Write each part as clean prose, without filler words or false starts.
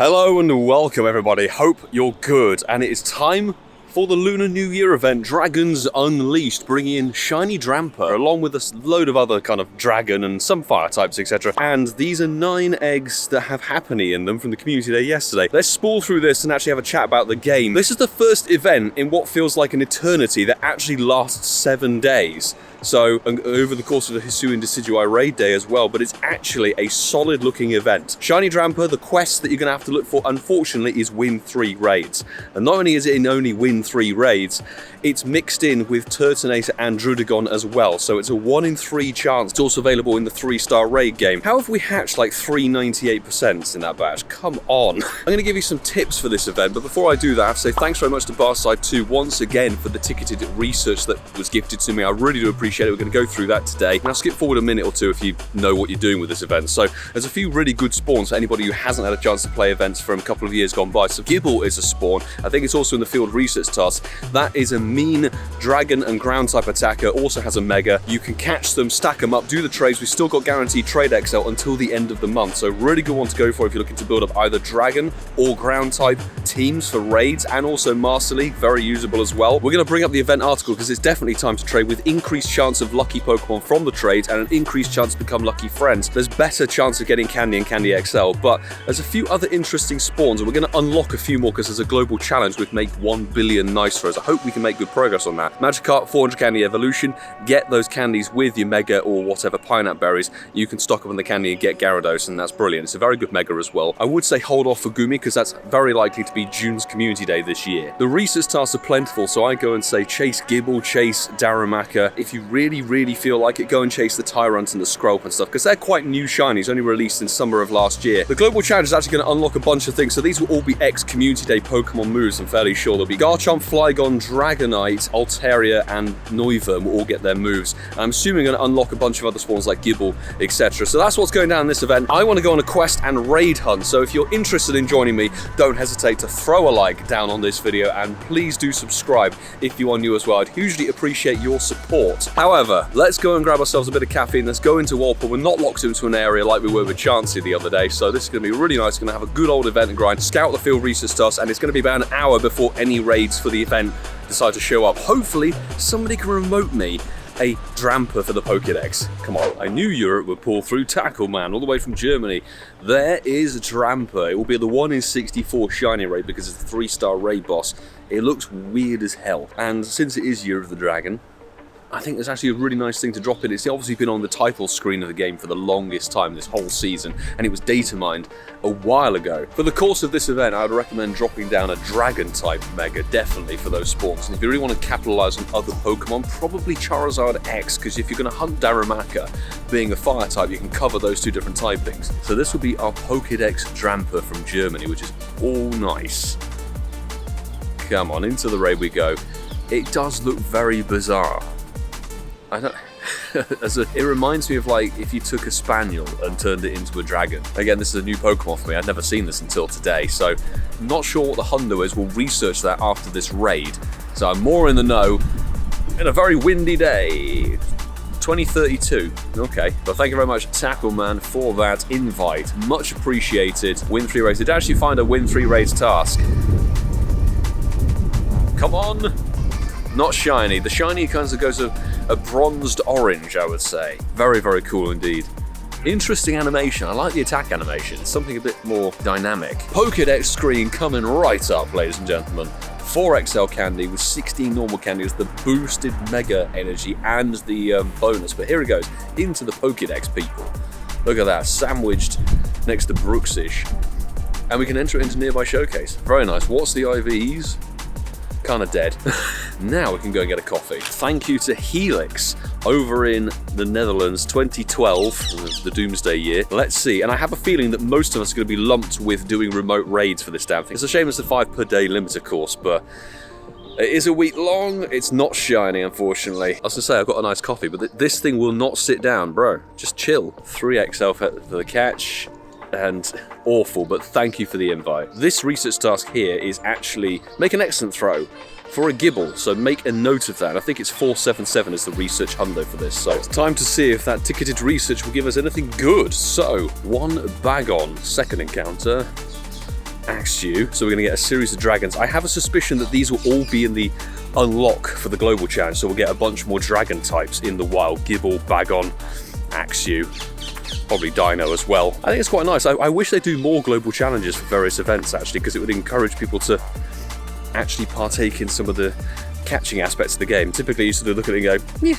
Hello and welcome everybody, hope you're good, and it is time for the Lunar New Year event, Dragons Unleashed, bringing in shiny Drampa, along with a load of other kind of dragon and some fire types, etc. And these are 9 eggs that have Happiny in them from the community day yesterday. Let's spool through this and actually have a chat about the game. This is the first event in what feels like an eternity that actually lasts 7 days. So, over the course of the Hisuian Decidueye raid day as well, but it's actually a solid looking event. Shiny Drampa, the quest that you're going to have to look for, unfortunately, is win 3 raids. And not only is it in only win 3 raids, it's mixed in with Turtonator and Drudagon as well, so it's a 1 in 3 chance. It's also available in the 3-star raid game. How have we hatched like 398% in that batch? Come on. I'm going to give you some tips for this event, but before I do that, I have to say thanks very much to Barside2 once again for the ticketed research that was gifted to me. I really do appreciate it. We're going to go through that today. And I'll skip forward a minute or two if you know what you're doing with this event. So there's a few really good spawns for anybody who hasn't had a chance to play events from a couple of years gone by. So Gible is a spawn. I think it's also in the field research task. That is a mean dragon and ground type attacker, also has a mega. You can catch them, stack them up, do the trades. We've still got guaranteed trade XL until the end of the month. So really good one to go for if you're looking to build up either dragon or ground type teams for raids, and also Master League, very usable as well. We're going to bring up the event article because it's definitely time to trade with increased chance of lucky Pokemon from the trade and an increased chance to become lucky friends. There's better chance of getting Candy and Candy XL, but there's a few other interesting spawns, and we're going to unlock a few more because there's a global challenge with make 1 billion nice throws. I hope we can make good progress on that. Magikarp 400 Candy Evolution, get those candies with your Mega or whatever Pineapple berries. You can stock up on the candy and get Gyarados, and that's brilliant. It's a very good Mega as well. I would say hold off for Gumi because that's very likely to be June's community day this year. The research tasks are plentiful, so I go and say chase Gible, chase Darumaka. If you really feel like it, go and chase the Tyrant and the Skrelp and stuff, because they're quite new shinies, only released in summer of last year. The global challenge is actually going to unlock a bunch of things, so these will all be ex-community day Pokemon moves. I'm fairly sure there'll be Garchomp, Flygon, Dragonite, Altaria, and Noivern will all get their moves. And I'm assuming going to unlock a bunch of other spawns like Gible, etc. So that's what's going down in this event. I want to go on a quest and raid hunt, so if you're interested in joining me, don't hesitate to throw a like down on this video, and please do subscribe if you are new as well. I'd hugely appreciate your support. However, let's go and grab ourselves a bit of caffeine. Let's go into Walpole. We're not locked into an area like we were with Chansey the other day, so this is going to be really nice. Going to have a good old event and grind, scout the field research task, and it's going to be about an hour before any raids for the event decide to show up. Hopefully, somebody can remote me a Drampa for the Pokédex. Come on, I knew Europe would pull through. Tackle Man, all the way from Germany. There is Drampa. It will be the 1 in 64 shiny raid because it's a 3-star raid boss. It looks weird as hell, and since it is Year of the Dragon, I think it's actually a really nice thing to drop in. It's obviously been on the title screen of the game for the longest time this whole season, and it was data mined a while ago. For the course of this event, I would recommend dropping down a dragon type Mega, definitely for those spawns. And if you really want to capitalize on other Pokemon, probably Charizard X, because if you're going to hunt Darumaka, being a fire type, you can cover those 2 different typings. So this will be our Pokédex Drampa from Germany, which is all nice. Come on, into the raid we go. It does look very bizarre. I don't. It reminds me of like if you took a spaniel and turned it into a dragon. Again, this is a new Pokemon for me. I'd never seen this until today, so not sure what the hundo is. We'll research that after this raid. So I'm more in the know. In a very windy day. 2032. Okay. Well, thank you very much, Tackle Man, for that invite. Much appreciated. Win 3 raids. Did I actually find a win 3 raids task? Come on. Not shiny. The shiny kind of goes a bronzed orange, I would say. Very cool indeed. Interesting animation. I like the attack animation. It's something a bit more dynamic. Pokédex screen coming right up, ladies and gentlemen. 4 XL candy with 16 normal candy as the boosted mega energy and the bonus. But here it goes. Into the Pokédex, people. Look at that. Sandwiched next to Brooksish. And we can enter it into nearby showcase. Very nice. What's the IVs? Kind of dead. Now we can go and get a coffee. Thank you to Helix over in the Netherlands, 2012, the Doomsday year. Let's see, and I have a feeling that most of us are going to be lumped with doing remote raids for this damn thing. It's a shame it's a 5 per day limit, of course, but it is a week long. It's not shiny, unfortunately. I was going to say I've got a nice coffee, but this thing will not sit down, bro. Just chill. 3XL for the catch. And awful, but thank you for the invite. This research task here is actually make an excellent throw for a Gible, so make a note of that. I think it's 477 is the research hundo for this, so it's time to see if that ticketed research will give us anything good. So, 1 Bagon, second encounter. Axew. So we're going to get a series of dragons. I have a suspicion that these will all be in the unlock for the global challenge, so we'll get a bunch more dragon types in the wild. Gible, Bagon, Axew, probably Dino as well. I think it's quite nice. I wish they do more global challenges for various events, actually, because it would encourage people to actually partake in some of the catching aspects of the game. Typically, you sort of look at it and go, yeah,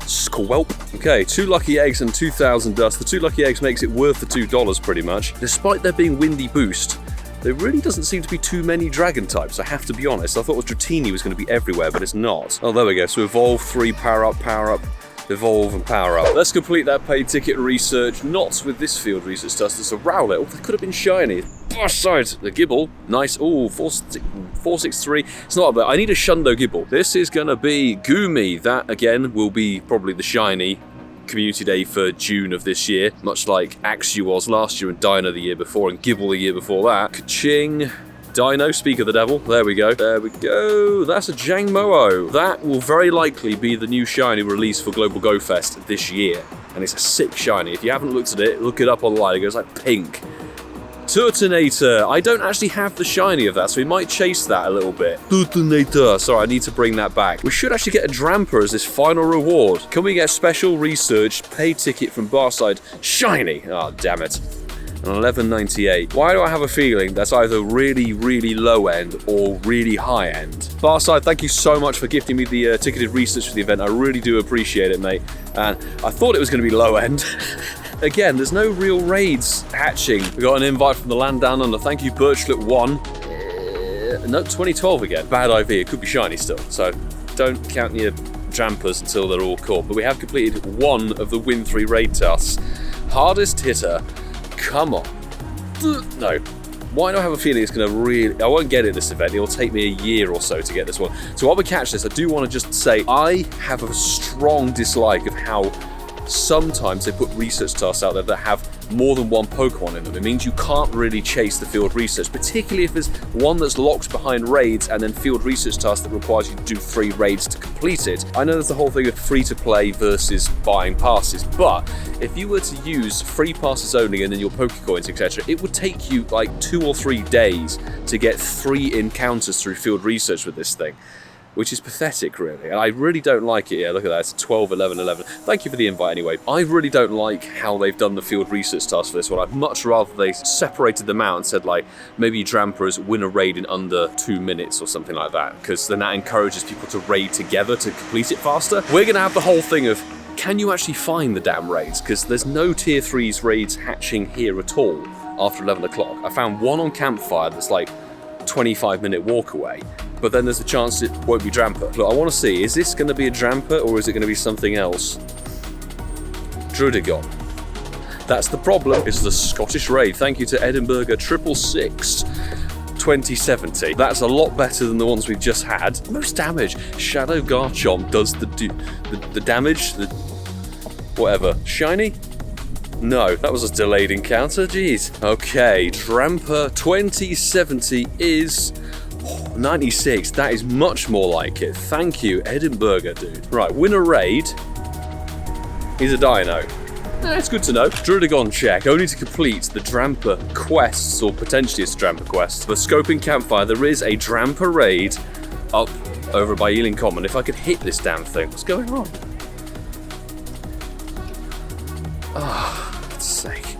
squelp. Okay, 2 lucky eggs and 2,000 dust. The 2 lucky eggs makes it worth the $2 pretty much. Despite there being windy boost, there really doesn't seem to be too many dragon types, I have to be honest. I thought Dratini was going to be everywhere, but it's not. Oh, there we go. So evolve, 3, power up, evolve and power up. Let's complete that paid ticket research, not with this field research test. It's a Rowlet. Oh, that could have been shiny. Side, the Gible, nice. Oh, 463. It's not bad. I need a Shundo Gible. This is gonna be Goomy. That again will be probably the shiny community day for June of this year, much like Axew was last year and Dino the year before and Gible the year before that. Ka-ching. Dino, speak of the devil. There we go. There we go. That's a Jangmo-o. That will very likely be the new shiny release for Global Go Fest this year. And it's a sick shiny. If you haven't looked at it, look it up online. It goes like pink. Turtonator. I don't actually have the shiny of that, so we might chase that a little bit. Turtonator. Sorry, I need to bring that back. We should actually get a Drampa as this final reward. Can we get a special research paid ticket from Barside? Shiny. Oh, damn it. An 1198. Why do I have a feeling that's either really, really low end or really high end? Barside, thank you so much for gifting me the ticketed research for the event. I really do appreciate it, mate. And I thought it was going to be low end. Again, there's no real raids hatching. We got an invite from the land down under. Thank you, Birchlet 1. No, 2012 again. Bad IV. It could be shiny still. So don't count your Drampas until they're all caught. But we have completed one of the Win 3 raid tasks. Hardest hitter. Come on. No. Why do I have a feeling it's going to really... I won't get it this event. It'll take me a year or so to get this one. So while we catch this, I do want to just say I have a strong dislike of how sometimes they put research tasks out there that have more than one Pokemon in them. It means you can't really chase the field research, particularly if there's one that's locked behind raids and then field research tasks that requires you to do 3 raids to complete it. I know there's the whole thing of free to play versus buying passes, but if you were to use free passes only and then your Pokecoins, etc., it would take you like 2 or 3 days to get 3 encounters through field research with this thing, which is pathetic, really. And I really don't like it. Yeah, look at that. It's 12, 11, 11. Thank you for the invite anyway. I really don't like how they've done the field research task for this one. I'd much rather they separated them out and said, like, maybe Drampas win a raid in under 2 minutes or something like that, because then that encourages people to raid together to complete it faster. We're going to have the whole thing of, can you actually find the damn raids? Because there's no tier 3s raids hatching here at all after 11 o'clock. I found one on Campfire that's like 25-minute walk away. But then there's a chance it won't be Drampa. Look, I want to see, is this going to be a Drampa or is it going to be something else? Drudigon. That's the problem. It's the Scottish raid. Thank you to Edinburgh 666 2070. That's a lot better than the ones we've just had. Most damage. Shadow Garchomp does the damage. Whatever. Shiny? No, that was a delayed encounter. Jeez. Okay, Drampa 2070 is 96. That is much more like it. Thank you, Edinburgh, dude. Right, win a raid. He's a dino. That's good to know. Drudigon check. Only to complete the Drampa quests, or potentially it's a Drampa quest. For Scoping Campfire, there is a Drampa raid up over by Ealing Common. If I could hit this damn thing. What's going on? Ah, for God's sake.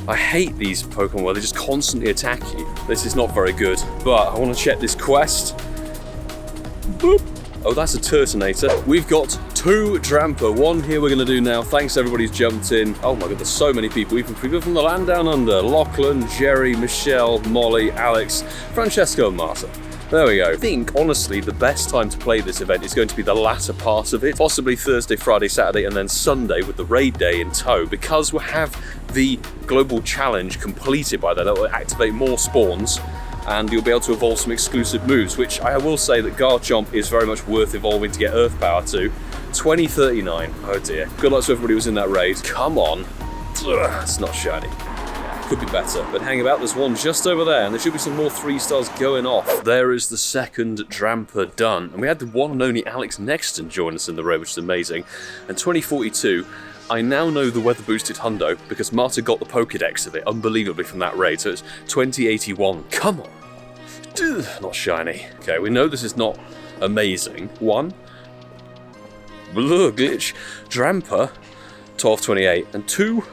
I hate these Pokemon where they just constantly attack you. This is not very good, but I want to check this quest. Boop. Oh, that's a Turtonator. We've got 2 Drampa. One here we're going to do now. Thanks to everybody who's jumped in. Oh my god, there's so many people. Even people from the land down under. Lachlan, Jerry, Michelle, Molly, Alex, Francesco and Marta. There we go. I think, honestly, the best time to play this event is going to be the latter part of it. Possibly Thursday, Friday, Saturday, and then Sunday with the raid day in tow, because we'll have the global challenge completed by then. That will activate more spawns, and you'll be able to evolve some exclusive moves, which I will say that Garchomp is very much worth evolving to get Earth Power to. 2039. Oh dear. Good luck to everybody who's in that raid. Come on. Ugh, it's not shiny. Could be better, but hang about, there's one just over there, and there should be some more 3 stars going off. There is the second Drampa done, and we had the one and only Alex Nexton join us in the raid, which is amazing. And 2042, I now know the weather boosted hundo because Marta got the Pokedex of it unbelievably from that raid, so it's 2081. Come on. Not shiny. Okay, we know this is not amazing. 1. Blur glitch. Drampa. 1228. And 2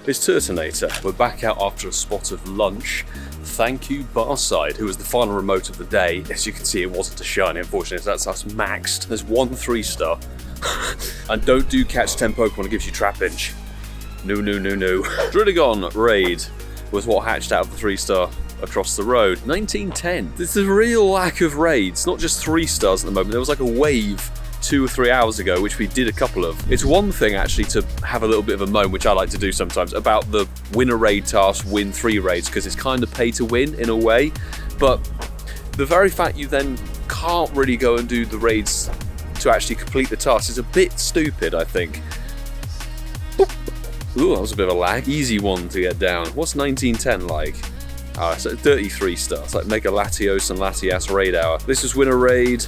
is Turtonator. We're back out after a spot of lunch. Thank you, Barside, who was the final remote of the day. As you can see, it wasn't a shiny, unfortunately, so that's us maxed. There's 1 3-star. And don't do catch 10 Pokemon, it gives you Trapinch. No. Druddigon raid was what hatched out of the 3-star across the road. 1910. There's a real lack of raids, not just 3-stars at the moment. There was like a wave 2 or 3 hours ago, which we did a couple of. It's one thing actually to have a little bit of a moan, which I like to do sometimes, about the win a raid task, win 3 raids, because it's kind of pay to win in a way. But the very fact you then can't really go and do the raids to actually complete the task is a bit stupid, I think. Ooh, that was a bit of a lag. Easy one to get down. What's 1910 like? Ah, it's 33 stars, like Mega Latios and Latias raid hour. This is winner raid.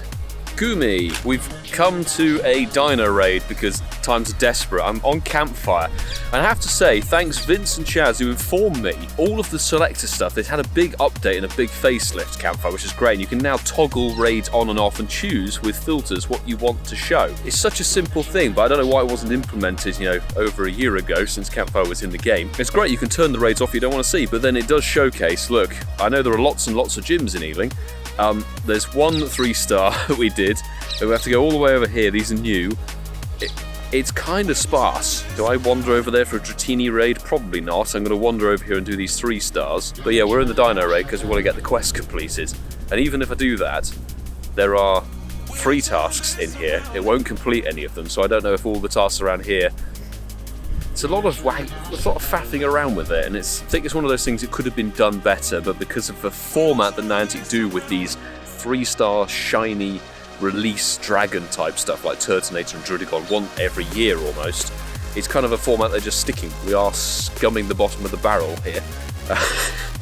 Gumi, we've come to a dino raid because times are desperate. I'm on Campfire, and I have to say, thanks Vince and Chaz who informed me all of the selector stuff. They've had a big update and a big facelift, Campfire, which is great. And you can now toggle raids on and off and choose with filters what you want to show. It's such a simple thing, but I don't know why it wasn't implemented, over a year ago since Campfire was in the game. It's great, you can turn the raids off you don't want to see, but then it does showcase, look, I know there are lots and lots of gyms in Ealing. There's 1 3-star that we did, and we have to go all the way over here. These are new. It's kind of sparse. Do I wander over there for a Dratini raid? Probably not. I'm going to wander over here and do these 3 stars. But yeah, we're in the dino raid because we want to get the quest completed. And even if I do that, there are 3 tasks in here. It won't complete any of them, so I don't know if all the tasks around here. It's a lot of faffing around with it, and I think it's one of those things that could have been done better, but because of the format that Niantic do with these 3-star shiny release dragon type stuff like Turtonator and Druddigon, one every year almost, it's kind of a format they're just sticking. We are scumming the bottom of the barrel here.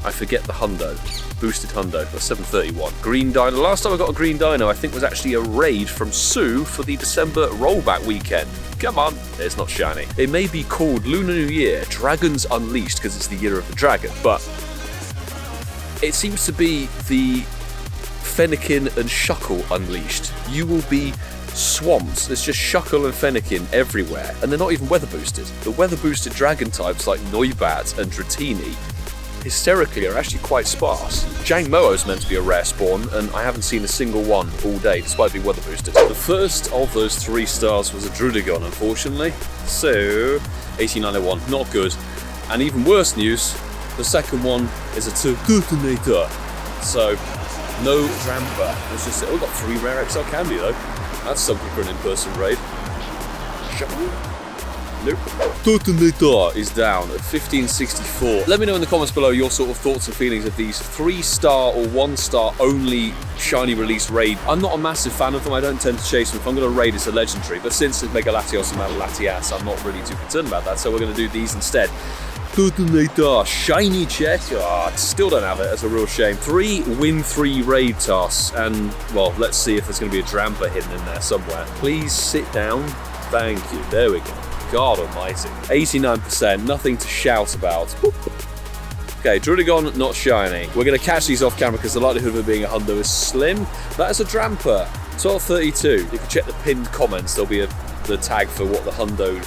I forget the hundo. Boosted hundo, that's 731. Green Dino. Last time I got a Green Dino, I think was actually a raid from Sue for the December rollback weekend. Come on, it's not shiny. It may be called Lunar New Year, Dragons Unleashed, because it's the year of the dragon, but it seems to be the Fennekin and Shuckle Unleashed. You will be swamped. There's just Shuckle and Fennekin everywhere, and they're not even weather boosted. The weather boosted dragon types like Noibat and Dratini hysterically are actually quite sparse. Jangmo is meant to be a rare spawn, and I haven't seen a single one all day, despite being weather boosted. The first of those 3 stars was a Druddigon, unfortunately. So, 1891, not good. And even worse news, the second one is a Turtonator. So, no Drampa. Let's just say, oh, we've got 3 rare XL candy though. That's something for an in-person raid. Nope. Turtonator is down at 1564. Let me know in the comments below your sort of thoughts and feelings of these 3-star or 1-star only shiny release raid. I'm not a massive fan of them. I don't tend to chase them. If I'm going to raid, it's a legendary. But since it's Mega Latios and Mega Latias, I'm not really too concerned about that. So we're going to do these instead. Turtonator, shiny check. Still don't have it. That's a real shame. 3 win 3 raid tasks, and well, let's see if there's going to be a Drampa hidden in there somewhere. Please sit down. Thank you. There we go. God almighty. 89%, nothing to shout about. Okay, Druddigon, not shiny. We're going to catch these off camera because the likelihood of it being a hundo is slim. That is a Drampa. 1232. You can check the pinned comments. There'll be the tag for what the hundo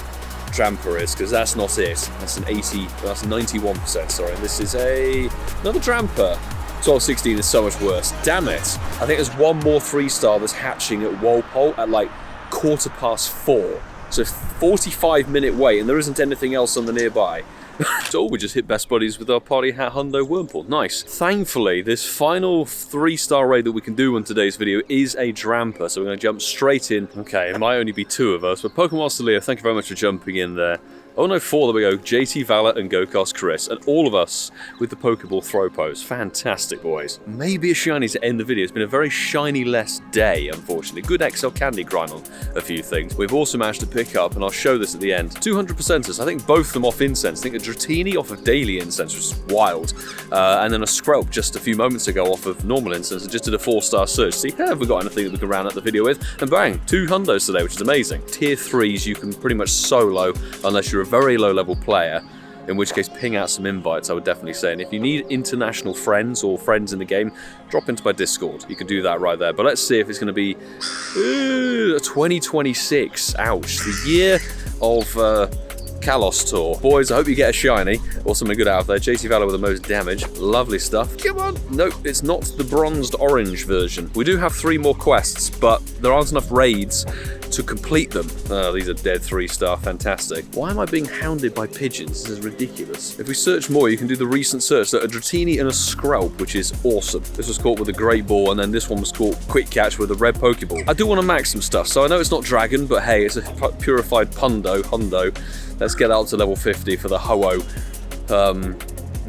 Drampa is, because that's not it. That's an 80, that's 91%, sorry. And this is another Drampa. 1216 is so much worse. Damn it. I think there's 1 more 3-star that's hatching at Walpole at like 4:15. So 45-minute wait, and there isn't anything else on the nearby. So we just hit best buddies with our party hat hundo Wurmple. Nice. Thankfully, this final 3-star raid that we can do on today's video is a Drampa, so we're going to jump straight in. Okay, it might only be 2 of us, but PokeMon Leo, thank you very much for jumping in there. Oh no, 4, there we go. JT Valor and GoCast Chris, and all of us with the Pokeball throw pose. Fantastic, boys. Maybe a shiny to end the video. It's been a very shiny-less day, unfortunately. Good XL Candy grind on a few things. We've also managed to pick up, and I'll show this at the end, 200%ers. I think both of them off Incense. I think a Dratini off of Daily Incense, which is wild, and then a Skrelp just a few moments ago off of normal Incense. I just did a 4-star search. See, have we got anything that we can round out the video with? And bang, 2 hundos today, which is amazing. Tier 3s you can pretty much solo, unless you're a very low-level player, in which case ping out some invites, I would definitely say. And if you need international friends or friends in the game, drop into my Discord. You can do that right there. But let's see if it's going to be 2026. Ouch. The year of Kalos Tour. Boys, I hope you get a shiny or something good out of there. JT Valor with the most damage. Lovely stuff. Come on. Nope, it's not the bronzed orange version. We do have 3 more quests, but there aren't enough raids to complete them. These are dead 3-star, fantastic. Why am I being hounded by pigeons? This is ridiculous. If we search more, you can do the recent search. So a Dratini and a Skrelp, which is awesome. This was caught with a Great Ball, and then this one was caught Quick Catch with a red Pokeball. I do want to max some stuff, so I know it's not Dragon, but hey, it's a purified Hundo. Let's get up to level 50 for the Ho-Oh.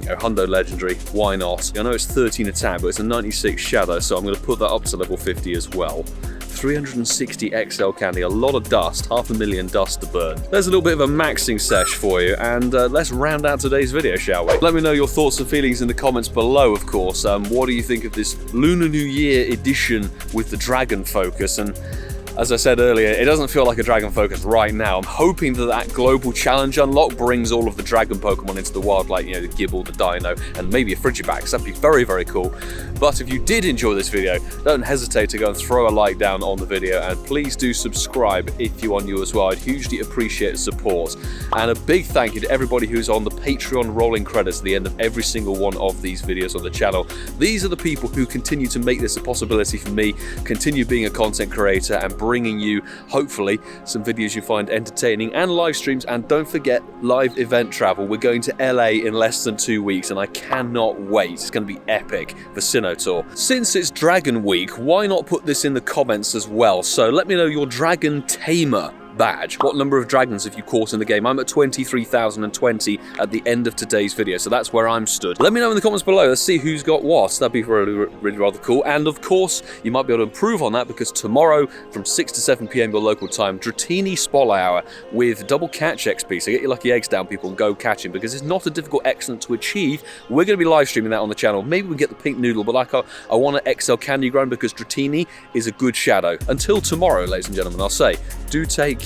Hundo Legendary, why not? I know it's 13 attack, but it's a 96 Shadow, so I'm going to put that up to level 50 as well. 360 XL Candy, a lot of dust, 500,000 dust to burn. There's a little bit of a maxing sesh for you, and let's round out today's video, shall we? Let me know your thoughts and feelings in the comments below, of course. What do you think of this Lunar New Year edition with the Dragon focus? And as I said earlier, it doesn't feel like a Dragon focus right now. I'm hoping that that global challenge unlock brings all of the Dragon Pokemon into the wild, like, you know, the Gibble, the Dino, and maybe a Frigibax. That'd be very, very cool. But if you did enjoy this video, don't hesitate to go and throw a like down on the video, and please do subscribe if you are new as well. I'd hugely appreciate support. And a big thank you to everybody who's on the Patreon rolling credits at the end of every single one of these videos on the channel. These are the people who continue to make this a possibility for me, continue being a content creator, and bringing you, hopefully, some videos you find entertaining and live streams. And don't forget live event travel. We're going to LA in less than 2 weeks, and I cannot wait. It's going to be epic for Sinnoh Tour. Since it's Dragon Week, why not put this in the comments as well? So let me know your Dragon Tamer badge. What number of dragons have you caught in the game? I'm at 23,020 at the end of today's video, so that's where I'm stood. Let me know in the comments below. Let's see who's got what. That'd be really rather cool. And of course, you might be able to improve on that, because tomorrow from 6 to 7 p.m. your local time, Dratini Spol Hour with double catch XP. So get your lucky eggs down, people, and go catching, because it's not a difficult excellent to achieve. We're going to be live streaming that on the channel. Maybe we get the pink noodle, but like I want an XL Candy grind, because Dratini is a good shadow. Until tomorrow, ladies and gentlemen, I'll say, do take care.